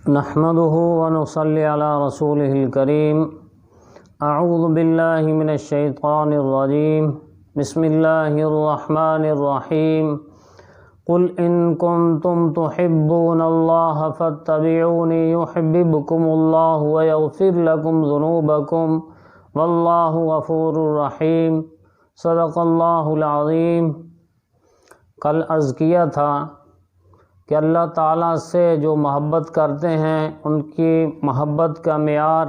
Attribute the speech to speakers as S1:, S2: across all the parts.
S1: نحمده ونصلي على رسوله الكريم اعوذ باللہ من الشیطان الرجیم بسم اللہ الرحمن الرحیم قل ان کنتم تحبون اللہ فاتبعونی یحببکم اللہ ویغفر لکم ذنوبکم واللہ غفور رحیم صدق اللہ العظیم۔ کل عرض کیا تھا کہ اللہ تعالیٰ سے جو محبت کرتے ہیں ان کی محبت کا معیار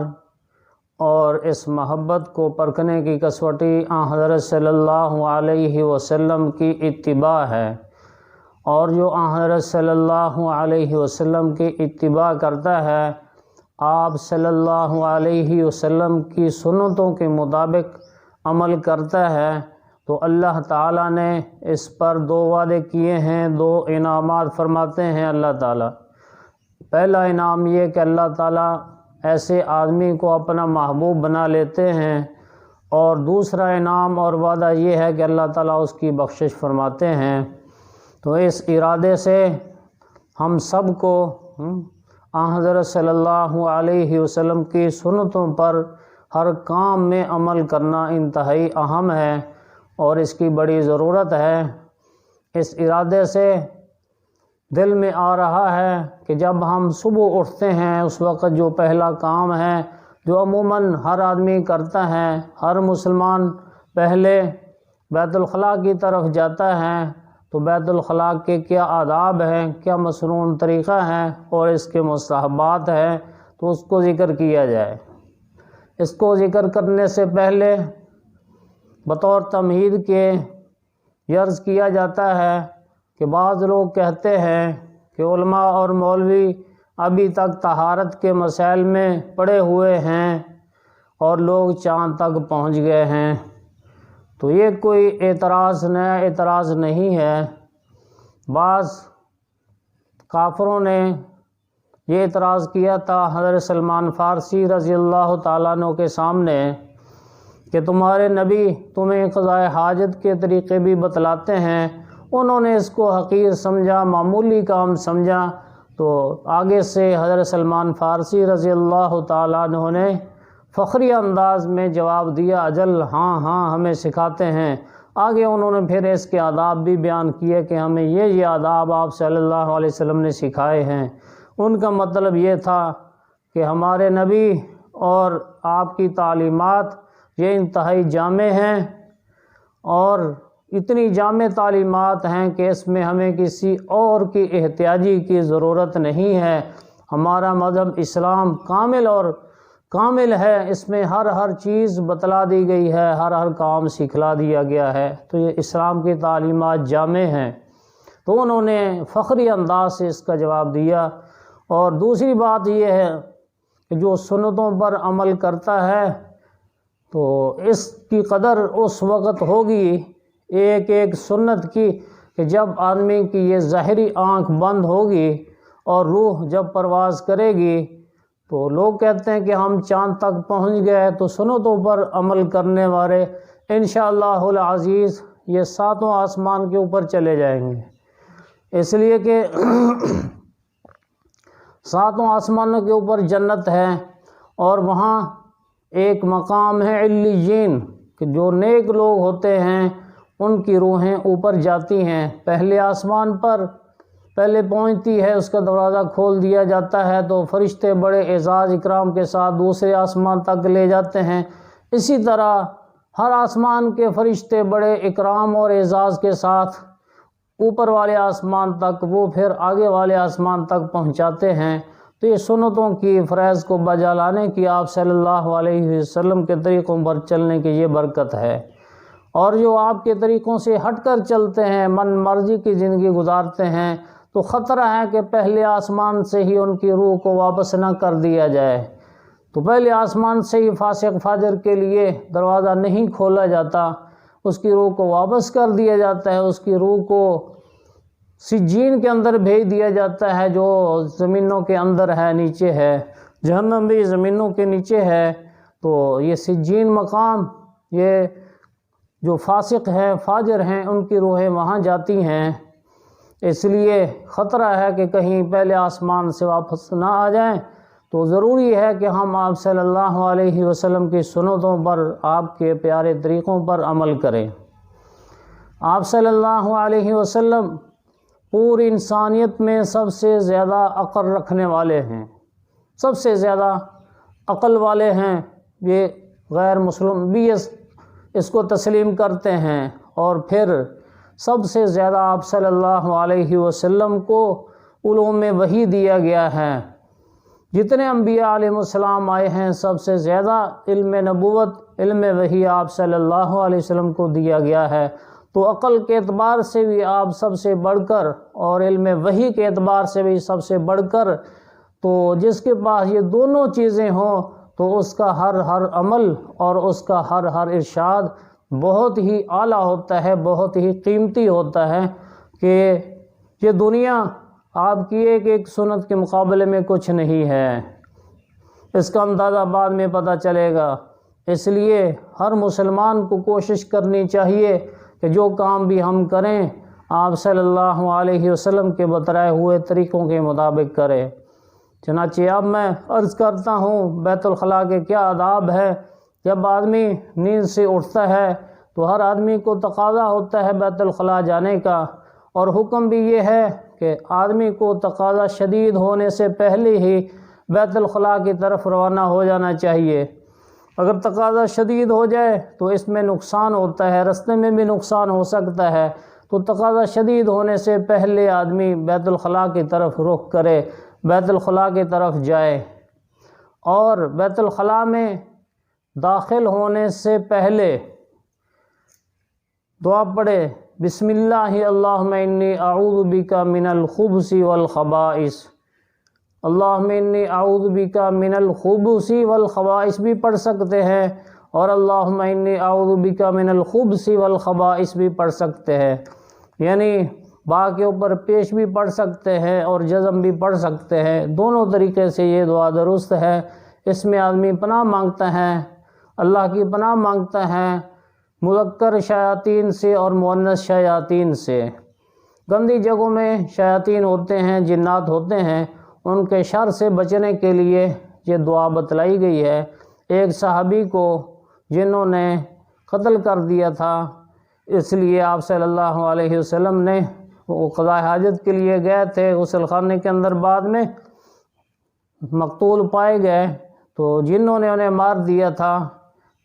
S1: اور اس محبت کو پرکھنے کی کسوٹی حضرت صلی اللہ علیہ وسلم کی اتباع ہے، اور جو حضرت صلی اللہ علیہ وسلم کی اتباع کرتا ہے، آپ صلی اللہ علیہ وسلم کی سنتوں کے مطابق عمل کرتا ہے، تو اللہ تعالیٰ نے اس پر دو وعدے کیے ہیں، دو انعامات فرماتے ہیں اللہ تعالیٰ۔ پہلا انعام یہ کہ اللہ تعالیٰ ایسے آدمی کو اپنا محبوب بنا لیتے ہیں، اور دوسرا انعام اور وعدہ یہ ہے کہ اللہ تعالیٰ اس کی بخشش فرماتے ہیں۔ تو اس ارادے سے ہم سب کو حضرت صلی اللہ علیہ وسلم کی سنتوں پر ہر کام میں عمل کرنا انتہائی اہم ہے اور اس کی بڑی ضرورت ہے۔ اس ارادے سے دل میں آ رہا ہے کہ جب ہم صبح اٹھتے ہیں اس وقت جو پہلا کام ہے جو عموماً ہر آدمی کرتا ہے، ہر مسلمان پہلے بیت الخلاء کی طرف جاتا ہے، تو بیت الخلاء کے کیا آداب ہیں، کیا مسنون طریقہ ہے اور اس کے مستحبات ہیں، تو اس کو ذکر کیا جائے۔ اس کو ذکر کرنے سے پہلے بطور تمہید کے یہ عرض کیا جاتا ہے کہ بعض لوگ کہتے ہیں کہ علماء اور مولوی ابھی تک طہارت کے مسائل میں پڑے ہوئے ہیں اور لوگ چاند تک پہنچ گئے ہیں۔ تو یہ کوئی نیا اعتراض نہیں ہے۔ بعض کافروں نے یہ اعتراض کیا تھا حضرت سلمان فارسی رضی اللہ تعالیٰ عنہ کے سامنے کہ تمہارے نبی تمہیں قضاء حاجت کے طریقے بھی بتلاتے ہیں، انہوں نے اس کو حقیر سمجھا، معمولی کام سمجھا۔ تو آگے سے حضرت سلمان فارسی رضی اللہ تعالیٰ عنہ نے فخری انداز میں جواب دیا، اجل ہاں ہمیں سکھاتے ہیں۔ آگے انہوں نے پھر اس کے آداب بھی بیان کیے کہ ہمیں یہ آداب آپ صلی اللہ علیہ وسلم نے سکھائے ہیں۔ ان کا مطلب یہ تھا کہ ہمارے نبی اور آپ کی تعلیمات یہ انتہائی جامع ہیں، اور اتنی جامع تعلیمات ہیں کہ اس میں ہمیں کسی اور کی احتیاجی کی ضرورت نہیں ہے۔ ہمارا مذہب اسلام کامل ہے، اس میں ہر چیز بتلا دی گئی ہے، ہر کام سکھلا دیا گیا ہے، تو یہ اسلام کی تعلیمات جامع ہیں۔ تو انہوں نے فخری انداز سے اس کا جواب دیا۔ اور دوسری بات یہ ہے کہ جو سنتوں پر عمل کرتا ہے تو اس کی قدر اس وقت ہوگی ایک سنت کی کہ جب آدمی کی یہ ظاہری آنکھ بند ہوگی اور روح جب پرواز کرے گی، تو لوگ کہتے ہیں کہ ہم چاند تک پہنچ گئے، تو سنتوں پر عمل کرنے والے انشاءاللہ العزیز یہ 7 آسمان کے اوپر چلے جائیں گے، اس لیے کہ 7 آسمانوں کے اوپر جنت ہے، اور وہاں ایک مقام ہے علیین کہ جو نیک لوگ ہوتے ہیں ان کی روحیں اوپر جاتی ہیں، پہلے آسمان پر پہلے پہنچتی ہے، اس کا دروازہ کھول دیا جاتا ہے تو فرشتے بڑے اعزاز اکرام کے ساتھ دوسرے آسمان تک لے جاتے ہیں۔ اسی طرح ہر آسمان کے فرشتے بڑے اکرام اور اعزاز کے ساتھ اوپر والے آسمان تک، وہ پھر آگے والے آسمان تک پہنچاتے ہیں۔ تو یہ سنتوں کی فریض کو بجا لانے کی آپ صلی اللہ علیہ وسلم کے طریقوں پر چلنے کی یہ برکت ہے۔ اور جو آپ کے طریقوں سے ہٹ کر چلتے ہیں، من مرضی کی زندگی گزارتے ہیں، تو خطرہ ہے کہ پہلے آسمان سے ہی ان کی روح کو واپس نہ کر دیا جائے۔ تو پہلے آسمان سے ہی فاسق فاجر کے لیے دروازہ نہیں کھولا جاتا، اس کی روح کو واپس کر دیا جاتا ہے، اس کی روح کو سجین کے اندر بھیج دیا جاتا ہے جو زمینوں کے اندر ہے، نیچے ہے، جہنم بھی زمینوں کے نیچے ہے۔ تو یہ سجین مقام، یہ جو فاسق ہیں فاجر ہیں ان کی روحیں وہاں جاتی ہیں۔ اس لیے خطرہ ہے کہ کہیں پہلے آسمان سے واپس نہ آ جائیں، تو ضروری ہے کہ ہم آپ صلی اللہ علیہ وسلم کی سنتوں پر، آپ کے پیارے طریقوں پر عمل کریں۔ آپ صلی اللہ علیہ وسلم پوری انسانیت میں سب سے زیادہ عقل رکھنے والے ہیں، سب سے زیادہ عقل والے ہیں۔ یہ غیر مسلم بھی اس کو تسلیم کرتے ہیں، اور پھر سب سے زیادہ آپ صلی اللہ علیہ وسلم کو علوم وحی دیا گیا ہے۔ جتنے انبیاء علیہ السلام آئے ہیں، سب سے زیادہ علم نبوت، علم وحی آپ صلی اللہ علیہ وسلم کو دیا گیا ہے۔ تو عقل کے اعتبار سے بھی آپ سب سے بڑھ کر، اور علم وحی کے اعتبار سے بھی سب سے بڑھ کر، تو جس کے پاس یہ دونوں چیزیں ہوں تو اس کا ہر عمل اور اس کا ہر ارشاد بہت ہی اعلیٰ ہوتا ہے، بہت ہی قیمتی ہوتا ہے، کہ یہ دنیا آپ کی ایک سنت کے مقابلے میں کچھ نہیں ہے۔ اس کا اندازہ بعد میں پتہ چلے گا۔ اس لیے ہر مسلمان کو کوشش کرنی چاہیے کہ جو کام بھی ہم کریں، آپ صلی اللہ علیہ وسلم کے بتائے ہوئے طریقوں کے مطابق کریں۔ چنانچہ اب میں عرض کرتا ہوں بیت الخلاء کے کیا آداب ہے۔ جب آدمی نیند سے اٹھتا ہے تو ہر آدمی کو تقاضا ہوتا ہے بیت الخلاء جانے کا، اور حکم بھی یہ ہے کہ آدمی کو تقاضا شدید ہونے سے پہلے ہی بیت الخلاء کی طرف روانہ ہو جانا چاہیے۔ اگر تقاضا شدید ہو جائے تو اس میں نقصان ہوتا ہے، راستے میں بھی نقصان ہو سکتا ہے۔ تو تقاضا شدید ہونے سے پہلے آدمی بیت الخلاء کی طرف رخ کرے، بیت الخلاء کی طرف جائے، اور بیت الخلاء میں داخل ہونے سے پہلے دعا پڑھے، بسم اللہ اللہم انی اعوذ بک من الخبث والخبائث۔ اللہم انی اعوذ بک من الخبث والخبائث بھی پڑھ سکتے ہیں، اور اللہم انی اعوذ بک من الخبث والخبائث بھی پڑھ سکتے ہیں، یعنی با کے اوپر پیش بھی پڑھ سکتے ہیں اور جزم بھی پڑھ سکتے ہیں۔ دونوں طریقے سے یہ دعا درست ہے۔ اس میں آدمی پناہ مانگتا ہے، اللہ کی پناہ مانگتا ہے مذکر شیاطین سے اور مؤنث شیاطین سے۔ گندی جگہوں میں شیاطین ہوتے ہیں، جنات ہوتے ہیں، ان کے شر سے بچنے کے لیے یہ دعا بتلائی گئی ہے۔ ایک صحابی کو جنہوں نے قتل کر دیا تھا، اس لیے آپ صلی اللہ علیہ وسلم نے وہ قضاء حاجت کے لیے گئے تھے غسل خانے کے اندر، بعد میں مقتول پائے گئے، تو جنہوں نے انہیں مار دیا تھا،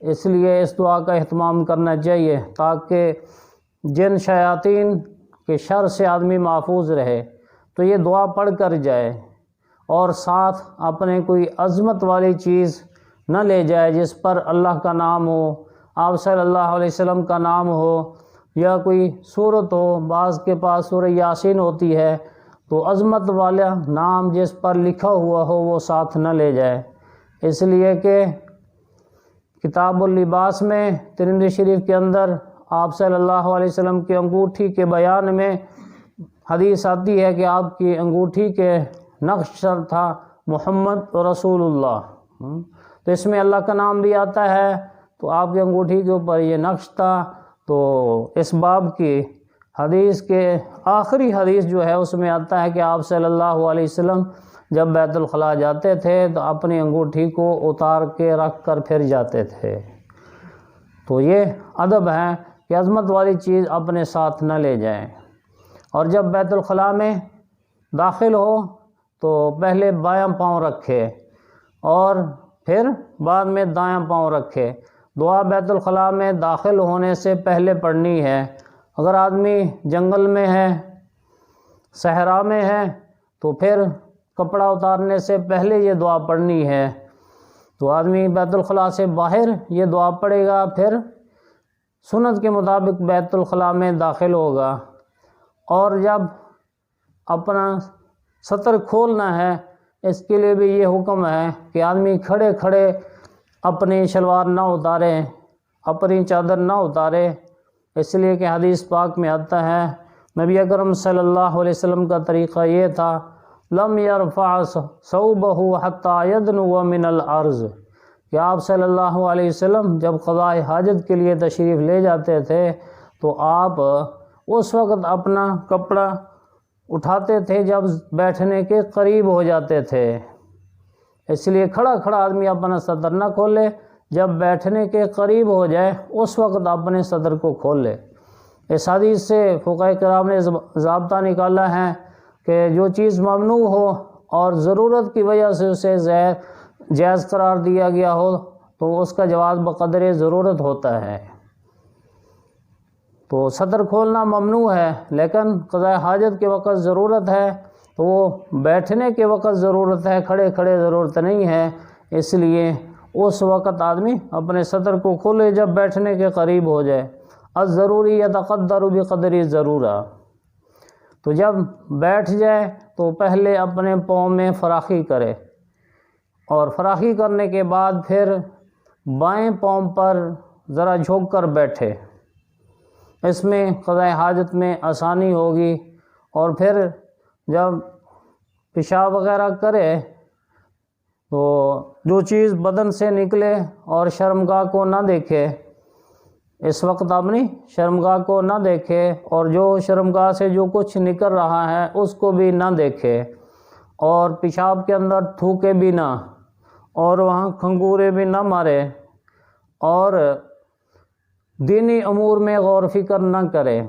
S1: اس لیے اس دعا کا اہتمام کرنا چاہیے تاکہ جن شیاطین کے شر سے آدمی محفوظ رہے۔ تو یہ دعا پڑھ کر جائے، اور ساتھ اپنے کوئی عظمت والی چیز نہ لے جائے جس پر اللہ کا نام ہو، آپ صلی اللہ علیہ وسلم کا نام ہو، یا کوئی صورت ہو۔ بعض کے پاس سورہ یاسین ہوتی ہے، تو عظمت والا نام جس پر لکھا ہوا ہو وہ ساتھ نہ لے جائے، اس لیے کہ کتاب اللباس میں ترمذی شریف کے اندر آپ صلی اللہ علیہ وسلم کی انگوٹھی کے بیان میں حدیث آتی ہے کہ آپ کی انگوٹھی کے نقش تھا محمد رسول اللہ، تو اس میں اللہ کا نام بھی آتا ہے، تو آپ کی انگوٹھی کے اوپر یہ نقش تھا۔ تو اس باب کی حدیث کے آخری حدیث جو ہے اس میں آتا ہے کہ آپ صلی اللہ علیہ وسلم جب بیت الخلاء جاتے تھے تو اپنی انگوٹھی کو اتار کے رکھ کر پھر جاتے تھے۔ تو یہ ادب ہے کہ عظمت والی چیز اپنے ساتھ نہ لے جائیں، اور جب بیت الخلاء میں داخل ہو تو پہلے بایاں پاؤں رکھے اور پھر بعد میں دایاں پاؤں رکھے۔ دعا بیت الخلاء میں داخل ہونے سے پہلے پڑھنی ہے۔ اگر آدمی جنگل میں ہے، صحرا میں ہے، تو پھر کپڑا اتارنے سے پہلے یہ دعا پڑھنی ہے۔ تو آدمی بیت الخلاء سے باہر یہ دعا پڑھے گا، پھر سنت کے مطابق بیت الخلاء میں داخل ہوگا، اور جب اپنا سطر کھولنا ہے اس کے لیے بھی یہ حکم ہے کہ آدمی کھڑے کھڑے اپنی شلوار نہ اتارے، اپنی چادر نہ اتارے، اس لیے کہ حدیث پاک میں آتا ہے نبی اکرم صلی اللہ علیہ وسلم کا طریقہ یہ تھا، لم يرفع ثوبہ حتی یدنو من الارض، کہ آپ صلی اللہ علیہ وسلم جب قضاء حاجت کے لیے تشریف لے جاتے تھے تو آپ اس وقت اپنا کپڑا اٹھاتے تھے جب بیٹھنے کے قریب ہو جاتے تھے، اس لیے کھڑا کھڑا آدمی اپنا صدر نہ کھولے، جب بیٹھنے کے قریب ہو جائے اس وقت اپنے صدر کو کھول لے۔ اس حدیث سے فقہاء کرام نے ضابطہ نکالا ہے کہ جو چیز ممنوع ہو اور ضرورت کی وجہ سے اسے جائز قرار دیا گیا ہو تو اس کا جواز بقدر ضرورت ہوتا ہے۔ تو صدر کھولنا ممنوع ہے، لیکن قضاء حاجت کے وقت ضرورت ہے تو وہ بیٹھنے کے وقت ضرورت ہے، کھڑے کھڑے ضرورت نہیں ہے، اس لیے اس وقت آدمی اپنے صدر کو کھولے جب بیٹھنے کے قریب ہو جائے۔ الضروری یتقدر بقدر ضرورہ، تو جب بیٹھ جائے تو پہلے اپنے پاؤں میں فراخی کرے، اور فراخی کرنے کے بعد پھر بائیں پاؤں پر ذرا جھک کر بیٹھے، اس میں قضاء حاجت میں آسانی ہوگی۔ اور پھر جب پیشاب وغیرہ کرے تو جو چیز بدن سے نکلے اور شرمگاہ کو نہ دیکھے، اس وقت اپنی شرمگاہ کو نہ دیکھے، اور جو شرمگاہ سے جو کچھ نکل رہا ہے اس کو بھی نہ دیکھے، اور پیشاب کے اندر تھوکے بھی نہ، اور وہاں کھنگورے بھی نہ مارے، اور دینی امور میں غور و فکر نہ کرے،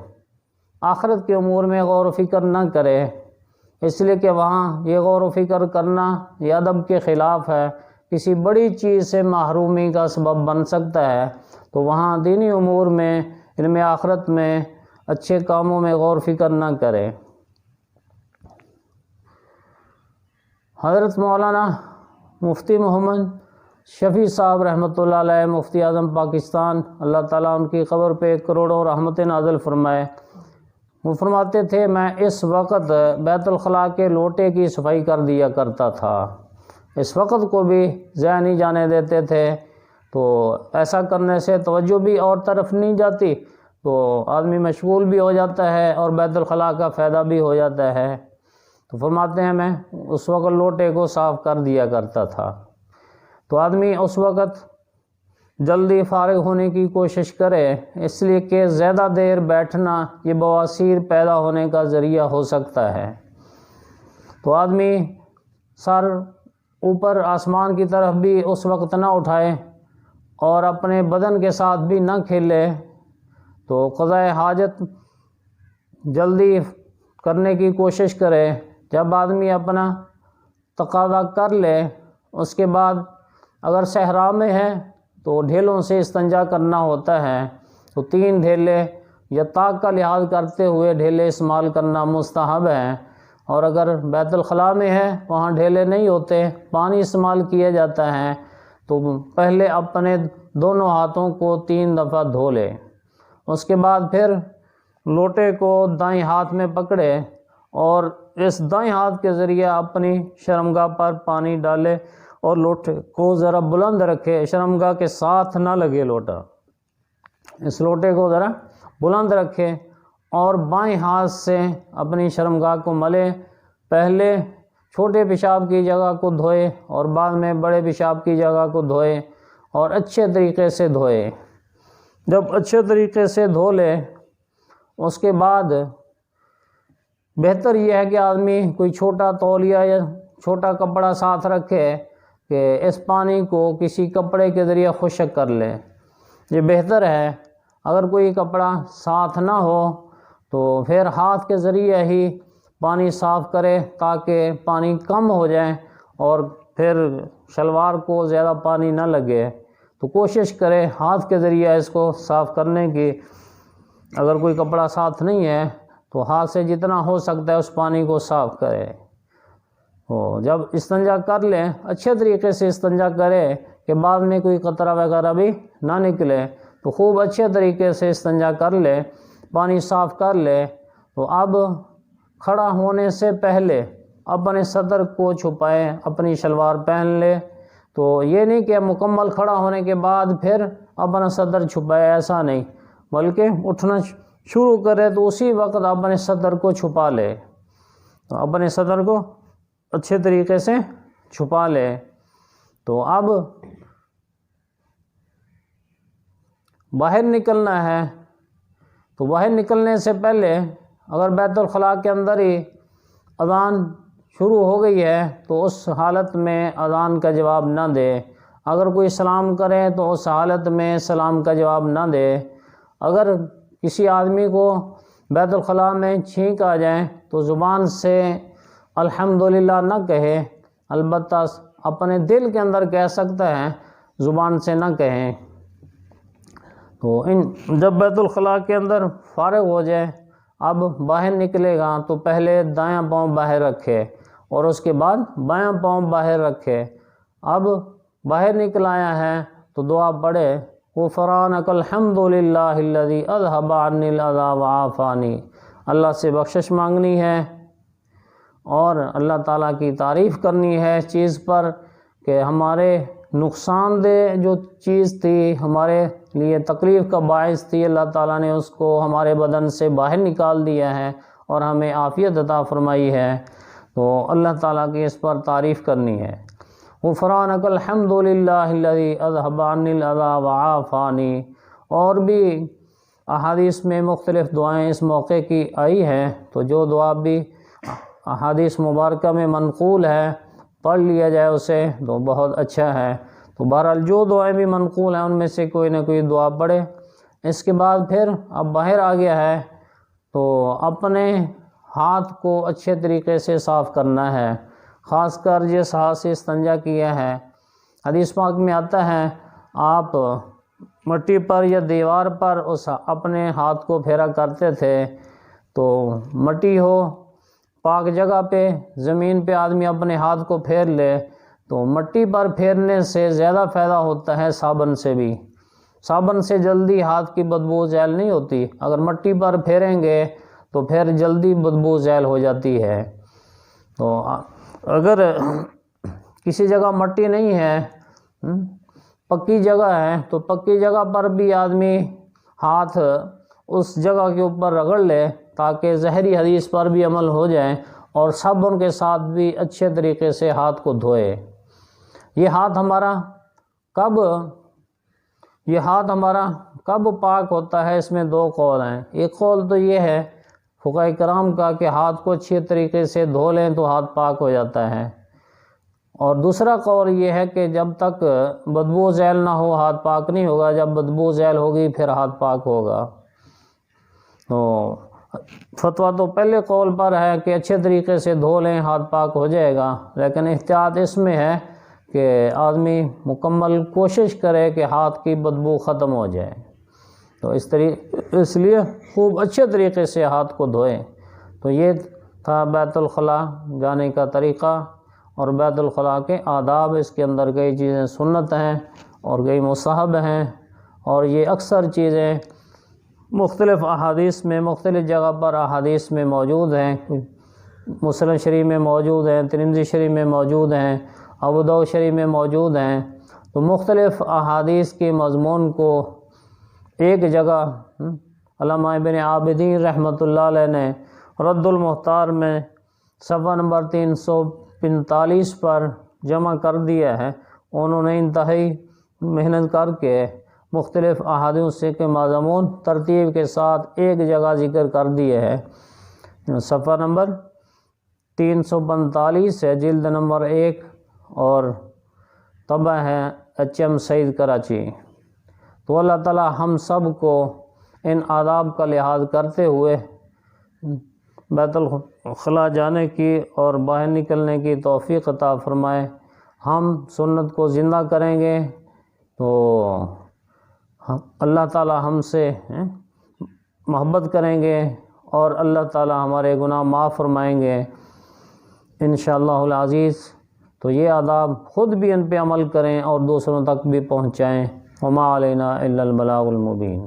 S1: آخرت کے امور میں غور و فکر نہ کرے، اس لیے کہ وہاں یہ غور و فکر کرنا یہ ادب کے خلاف ہے، کسی بڑی چیز سے محرومی کا سبب بن سکتا ہے، تو وہاں دینی امور میں، علم آخرت میں، اچھے کاموں میں غور و فکر نہ کرے۔ حضرت مولانا مفتی محمد شفیع صاحب رحمۃ اللہ علیہ، مفتی اعظم پاکستان، اللہ تعالیٰ ان کی قبر پہ کروڑوں رحمتیں نازل فرمائے، وہ فرماتے تھے میں اس وقت بیت الخلاء کے لوٹے کی صفائی کر دیا کرتا تھا، اس وقت کو بھی ضائع نہیں جانے دیتے تھے، تو ایسا کرنے سے توجہ بھی اور طرف نہیں جاتی، تو آدمی مشغول بھی ہو جاتا ہے اور بیت الخلاء کا فائدہ بھی ہو جاتا ہے۔ تو فرماتے ہیں میں اس وقت لوٹے کو صاف کر دیا کرتا تھا، تو آدمی اس وقت جلدی فارغ ہونے کی کوشش کرے، اس لیے کہ زیادہ دیر بیٹھنا یہ بواسیر پیدا ہونے کا ذریعہ ہو سکتا ہے۔ تو آدمی سر اوپر آسمان کی طرف بھی اس وقت نہ اٹھائے اور اپنے بدن کے ساتھ بھی نہ کھیلے، تو قضاء حاجت جلدی کرنے کی کوشش کرے۔ جب آدمی اپنا تقاضا کر لے، اس کے بعد اگر صحرا میں ہے تو ڈھیلوں سے استنجا کرنا ہوتا ہے، تو 3 ڈھیلے یا طاق کا لحاظ کرتے ہوئے ڈھیلے استعمال کرنا مستحب ہے، اور اگر بیت الخلاء میں ہے وہاں ڈھیلے نہیں ہوتے، پانی استعمال کیا جاتا ہے، تو پہلے اپنے دونوں ہاتھوں کو 3 دفعہ دھو لے، اس کے بعد پھر لوٹے کو دائیں ہاتھ میں پکڑے اور اس دائیں ہاتھ کے ذریعے اپنی شرمگاہ پر پانی ڈالے اور لوٹے کو ذرا بلند رکھے، شرمگاہ کے ساتھ نہ لگے لوٹا، اس لوٹے کو ذرا بلند رکھے اور بائیں ہاتھ سے اپنی شرمگاہ کو ملے، پہلے چھوٹے پیشاب کی جگہ کو دھوئے اور بعد میں بڑے پیشاب کی جگہ کو دھوئے، اور اچھے طریقے سے دھوئے۔ جب اچھے طریقے سے دھو لے اس کے بعد بہتر یہ ہے کہ آدمی کوئی چھوٹا تولیہ یا چھوٹا کپڑا ساتھ رکھے کہ اس پانی کو کسی کپڑے کے ذریعے خشک کر لے، یہ بہتر ہے۔ اگر کوئی کپڑا ساتھ نہ ہو تو پھر ہاتھ کے ذریعے ہی پانی صاف کرے تاکہ پانی کم ہو جائے اور پھر شلوار کو زیادہ پانی نہ لگے، تو کوشش کرے ہاتھ کے ذریعے اس کو صاف کرنے کی۔ اگر کوئی کپڑا ساتھ نہیں ہے تو ہاتھ سے جتنا ہو سکتا ہے اس پانی کو صاف کرے۔ جب استنجا کر لیں اچھے طریقے سے استنجا کرے کہ بعد میں کوئی قطرہ وغیرہ بھی نہ نکلے، تو خوب اچھے طریقے سے استنجا کر لے، پانی صاف کر لے، تو اب کھڑا ہونے سے پہلے اپنے صدر کو چھپائے، اپنی شلوار پہن لے، تو یہ نہیں کہ مکمل کھڑا ہونے کے بعد پھر اپنا صدر چھپائے، ایسا نہیں، بلکہ اٹھنا شروع کرے تو اسی وقت اپنے صدر کو چھپا لے، تو اپنے صدر کو اچھے طریقے سے چھپا لے۔ تو اب باہر نکلنا ہے، تو باہر نکلنے سے پہلے اگر بیت الخلاء کے اندر ہی اذان شروع ہو گئی ہے تو اس حالت میں اذان کا جواب نہ دے، اگر کوئی سلام کرے تو اس حالت میں سلام کا جواب نہ دے، اگر کسی آدمی کو بیت الخلاء میں چھینک آ جائے تو زبان سے الحمدللہ نہ کہے، البتہ اپنے دل کے اندر کہہ سکتا ہے، زبان سے نہ کہیں۔ تو جب بیت الخلاء کے اندر فارغ ہو جائے، اب باہر نکلے گا تو پہلے دایاں پاؤں باہر رکھے اور اس کے بعد بایاں پاؤں باہر رکھے۔ اب باہر نکل آیا ہے تو دعا پڑھے، غفرانک الحمد للہ الذی اذھب عنی الاذی وعافانی، اللہ سے بخشش مانگنی ہے اور اللہ تعالیٰ کی تعریف کرنی ہے اس چیز پر کہ ہمارے نقصان دہ جو چیز تھی، ہمارے لیے تکلیف کا باعث تھی، اللہ تعالیٰ نے اس کو ہمارے بدن سے باہر نکال دیا ہے اور ہمیں عافیت عطا فرمائی ہے، تو اللہ تعالیٰ کی اس پر تعریف کرنی ہے۔ غفرانک الحمد للہ الذی اذھب عنی الاذی وعافانی۔ اور بھی احادیث میں مختلف دعائیں اس موقع کی آئی ہیں، تو جو دعا بھی احادیث مبارکہ میں منقول ہے پڑھ لیا جائے اسے تو بہت اچھا ہے۔ تو بہرحال جو دعائیں بھی منقول ہیں ان میں سے کوئی نہ کوئی دعا پڑھے۔ اس کے بعد پھر اب باہر آ گیا ہے تو اپنے ہاتھ کو اچھے طریقے سے صاف کرنا ہے، خاص کر جس ہاتھ سے استنجا کیا ہے۔ حدیث پاک میں آتا ہے آپ مٹی پر یا دیوار پر اس اپنے ہاتھ کو پھیرا کرتے تھے، تو مٹی ہو، پاک جگہ پہ زمین پہ آدمی اپنے ہاتھ کو پھیر لے تو مٹی پر پھیرنے سے زیادہ فائدہ ہوتا ہے صابن سے بھی۔ صابن سے جلدی ہاتھ کی بدبو زائل نہیں ہوتی، اگر مٹی پر پھیریں گے تو پھر جلدی بدبو زائل ہو جاتی ہے۔ تو اگر کسی جگہ مٹی نہیں ہے، پکی جگہ ہے، تو پکی جگہ پر بھی آدمی ہاتھ اس جگہ کے اوپر رگڑ لے تاکہ ظاہری حدیث پر بھی عمل ہو جائے اور صابن کے ساتھ بھی اچھے طریقے سے ہاتھ کو دھوئے۔ یہ ہاتھ ہمارا کب پاک ہوتا ہے، اس میں دو قول ہیں۔ ایک قول تو یہ ہے فقہاء کرام کا کہ ہاتھ کو اچھے طریقے سے دھو لیں تو ہاتھ پاک ہو جاتا ہے، اور دوسرا قول یہ ہے کہ جب تک بدبو زائل نہ ہو ہاتھ پاک نہیں ہوگا، جب بدبو زائل ہوگی پھر ہاتھ پاک ہوگا۔ تو فتویٰ تو پہلے قول پر ہے کہ اچھے طریقے سے دھو لیں ہاتھ پاک ہو جائے گا، لیکن احتیاط اس میں ہے کہ آدمی مکمل کوشش کرے کہ ہاتھ کی بدبو ختم ہو جائے، تو اس لیے خوب اچھے طریقے سے ہاتھ کو دھوئیں۔ تو یہ تھا بیت الخلاء جانے کا طریقہ اور بیت الخلاء کے آداب۔ اس کے اندر کئی چیزیں سنت ہیں اور کئی مستحب ہیں، اور یہ اکثر چیزیں مختلف احادیث میں مختلف جگہ پر احادیث میں موجود ہیں، مسلم شریف میں موجود ہیں، ترمذی شریف میں موجود ہیں، ابو داؤد شریف میں موجود ہیں۔ تو مختلف احادیث کے مضمون کو ایک جگہ علامہ ابن عابدین رحمۃ اللہ علیہ نے رد المختار میں صفحہ نمبر 345 پر جمع کر دیا ہے۔ انہوں نے انتہائی محنت کر کے مختلف احادیث کے مضمون ترتیب کے ساتھ ایک جگہ ذکر کر دیے ہیں۔ صفحہ نمبر 345 ہے، جلد نمبر 1، اور طبع ہے HM سعید کراچی۔ تو اللہ تعالی ہم سب کو ان آداب کا لحاظ کرتے ہوئے بیت الخلاء جانے کی اور باہر نکلنے کی توفیق عطا فرمائے۔ ہم سنت کو زندہ کریں گے تو اللہ تعالی ہم سے محبت کریں گے اور اللہ تعالی ہمارے گناہ معاف فرمائیں گے انشاءاللہ العزیز۔ تو یہ آداب خود بھی ان پہ عمل کریں اور دوسروں تک بھی پہنچائیں۔ وما علینا الا البلاغ المبین۔